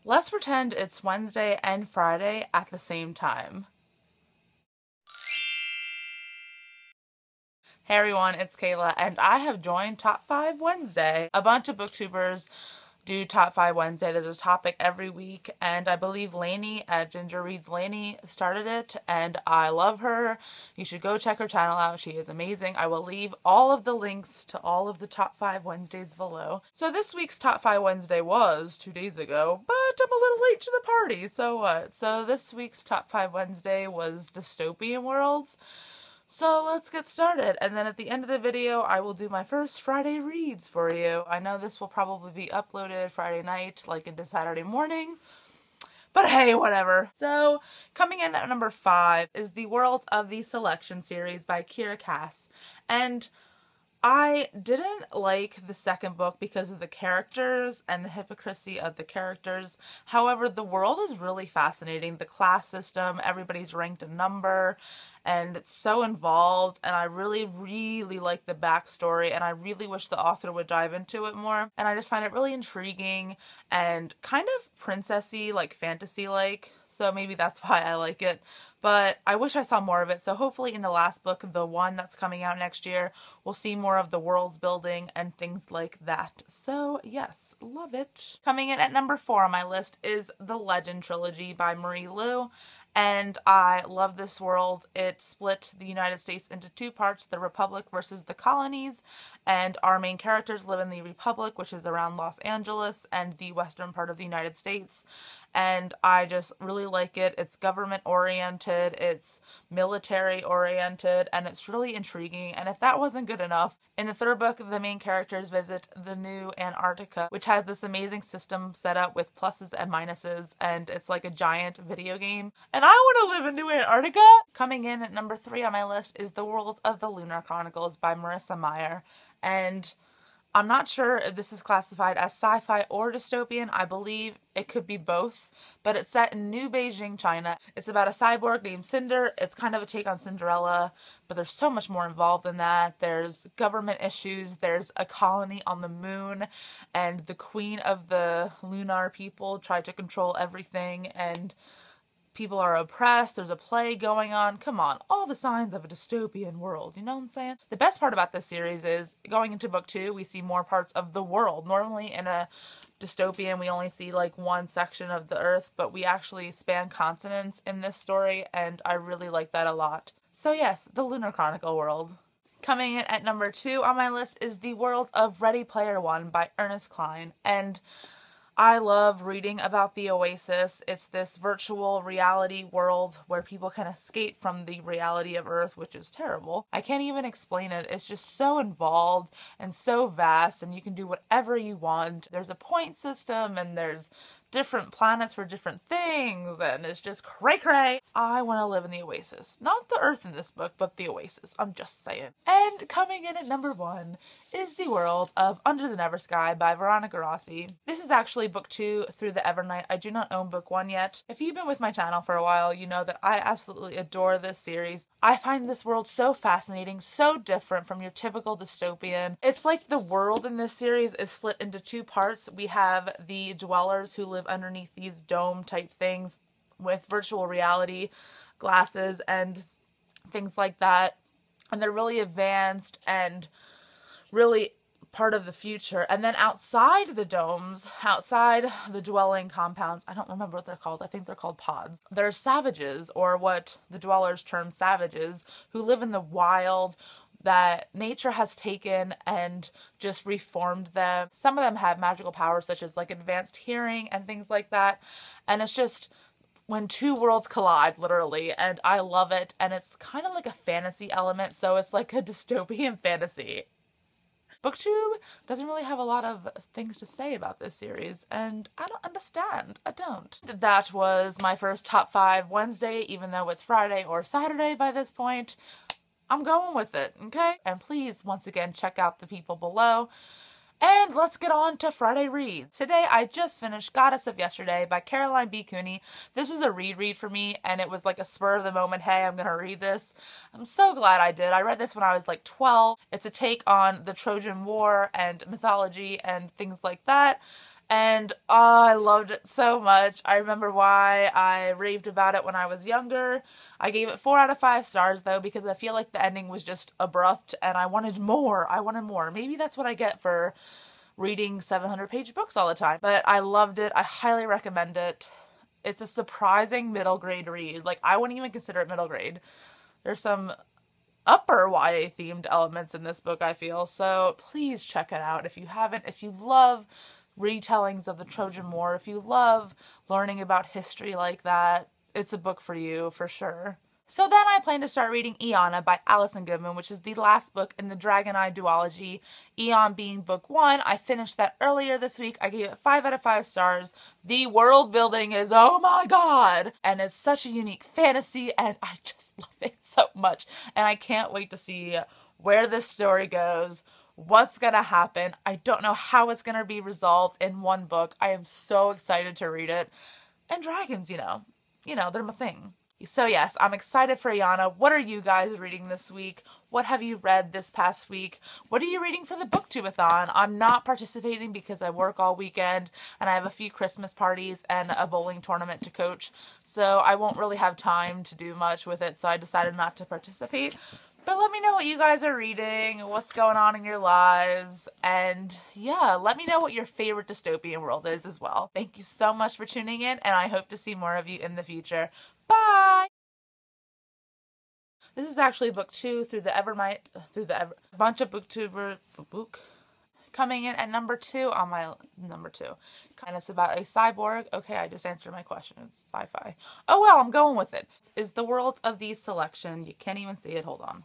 Let's pretend it's Wednesday and Friday at the same time. Hey everyone, it's Kayla, and I have joined Top 5 Wednesday. A bunch of booktubers do Top 5 Wednesday. There's a topic every week, and I believe Lainey at gingerreadslainey started it, and I love her. You should go check her channel out. She is amazing. I will leave all of the links to all of the Top 5 Wednesdays below. So this week's Top 5 Wednesday was 2 days ago, but I'm a little late to the party, so what? So this week's Top 5 Wednesday was Dystopian Worlds. So let's get started, and then at the end of the video I will do my first Friday reads for you. I know this will probably be uploaded Friday night, like into Saturday morning, but hey, whatever. So coming in at number 5 is The World of the Selection series by Kira Cass, and I didn't like the second book because of the characters and the hypocrisy of the characters. However, the world is really fascinating. The class system, everybody's ranked a number, and it's so involved, and I really like the backstory, and I really wish the author would dive into it more. And I just find it really intriguing and kind of princessy, like fantasy-like, so maybe that's why I like it. But I wish I saw more of it, so hopefully in the last book, the one that's coming out next year, we'll see more of the world's building and things like that. So yes, love it. Coming in at number 4 on my list is The Legend Trilogy by Marie Lu. And I love this world. It split the United States into 2 parts, the Republic versus the colonies, and our main characters live in the Republic, which is around Los Angeles and the western part of the United States. And I just really like it. It's government oriented, it's military oriented, and it's really intriguing. And if that wasn't good enough, in the 3rd book, the main characters visit the new Antarctica, which has this amazing system set up with pluses and minuses, and it's like a giant video game. And I want to live in New Antarctica! Coming in at number 3 on my list is The World of the Lunar Chronicles by Marissa Meyer. And I'm not sure if this is classified as sci-fi or dystopian. I believe it could be both, but it's set in New Beijing, China. It's about a cyborg named Cinder. It's kind of a take on Cinderella, but there's so much more involved in that. There's government issues, there's a colony on the moon, and the queen of the lunar people tried to control everything, and people are oppressed, there's a plague going on. Come on, all the signs of a dystopian world, you know what I'm saying? The best part about this series is, going into book 2, we see more parts of the world. Normally in a dystopian, we only see like one section of the earth, but we actually span continents in this story, and I really like that a lot. So yes, the Lunar Chronicle world. Coming in at number 2 on my list is The World of Ready Player One by Ernest Cline, and I love reading about the Oasis. It's this virtual reality world where people can escape from the reality of Earth, which is terrible. I can't even explain it. It's just so involved and so vast, and you can do whatever you want. There's a point system, and there's different planets for different things, and it's just cray-cray. I want to live in the Oasis. Not the Earth in this book, but the Oasis. I'm just saying. And coming in at number 1 is The World of Under the Never Sky by Veronica Rossi. This is actually book 2 through the Evernight. I do not own book 1 yet. If you've been with my channel for a while, you know that I absolutely adore this series. I find this world so fascinating, so different from your typical dystopian. It's like the world in this series is split into 2 parts. We have the dwellers who live underneath these dome type things with virtual reality glasses and things like that, and they're really advanced and really part of the future. And then outside the domes, outside the dwelling compounds, I don't remember what they're called, I think they're called pods, there's savages, or what the dwellers term savages, who live in the wild, that nature has taken and just reformed them. Some of them have magical powers such as like advanced hearing and things like that, and it's just when 2 worlds collide, literally, and I love it. And it's kind of like a fantasy element, so it's like a dystopian fantasy. Booktube doesn't really have a lot of things to say about this series, and I don't understand. I don't. That was my first Top 5 Wednesday, even though it's Friday or Saturday by this point. I'm going with it, okay? And please, once again, check out the people below. And let's get on to Friday reads. Today I just finished Goddess of Yesterday by Caroline B. Cooney. This was a read for me, and it was like a spur of the moment, hey, I'm gonna read this. I'm so glad I did. I read this when I was like 12. It's a take on the Trojan War and mythology and things like that. And oh, I loved it so much. I remember why I raved about it when I was younger. I gave it 4 out of 5 stars though, because I feel like the ending was just abrupt and I wanted more. I wanted more. Maybe that's what I get for reading 700-page books all the time. But I loved it. I highly recommend it. It's a surprising middle grade read. Like, I wouldn't even consider it middle grade. There's some upper YA themed elements in this book, I feel. So please check it out if you haven't. If you love retellings of the Trojan War, if you love learning about history like that, it's a book for you for sure. So then I plan to start reading Aeona by Alison Goodman, which is the last book in the Dragon Eye duology. Aeon being book 1. I finished that earlier this week. I gave it 5 out of 5 stars. The world building is, oh my god! And it's such a unique fantasy, and I just love it so much. And I can't wait to see where this story goes, what's gonna happen. I don't know how it's gonna be resolved in one book. I am so excited to read it. And dragons, you know, they're my thing. So yes, I'm excited for Aeona. What are you guys reading this week? What have you read this past week? What are you reading for the booktubeathon? I'm not participating because I work all weekend and I have a few Christmas parties and a bowling tournament to coach. So I won't really have time to do much with it. So I decided not to participate. But let me know what you guys are reading, what's going on in your lives, and yeah, let me know what your favorite dystopian world is as well. Thank you so much for tuning in, and I hope to see more of you in the future. Bye! This is actually book 2 through a bunch of booktuber coming in at number 2 on my number 2. And it's about a cyborg. Okay, I just answered my question. It's sci-fi. Oh well, I'm going with it. Is the world of these selection. You can't even see it. Hold on.